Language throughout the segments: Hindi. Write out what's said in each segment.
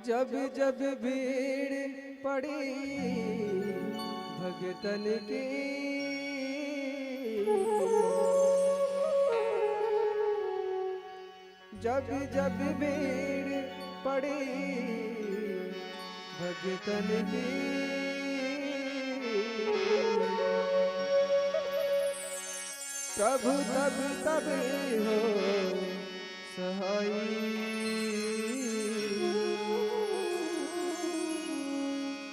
जब जब भीड़ पड़ी भगतन की, जब जब भीड़ पड़ी भगतन की, प्रभु तब तब हो सहाय,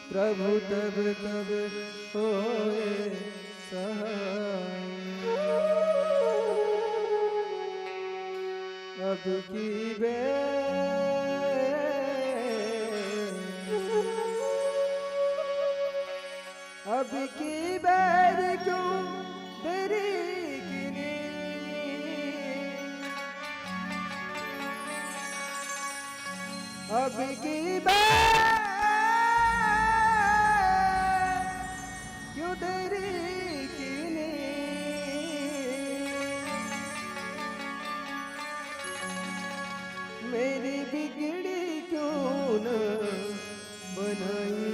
प्रभु तब तब होए सहाय। अब की अब की बैर क्यों देरी किनी, अब की बैर क्यों देरी किनी, मेरी बिगड़ी क्यों न बनाई,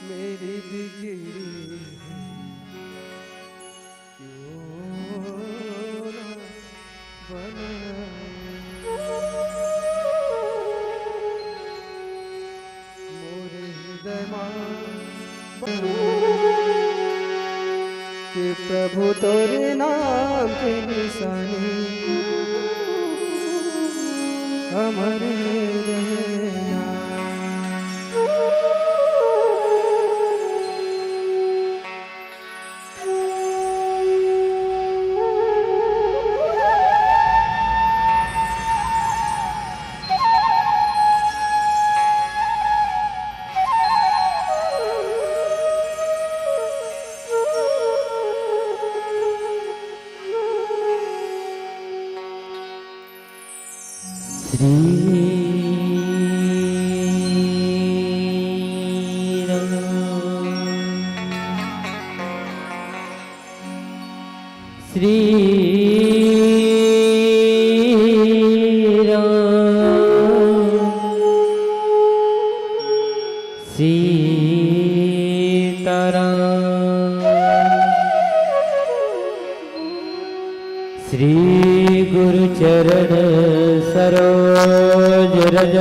मेरी बिगड़ी क्यों न बनाई। मोरे हृदय कि प्रभु तोरे नाम की निशानी हमारे रहना। श्री राम सीताराम। श्री गुरु चरण सरोज रज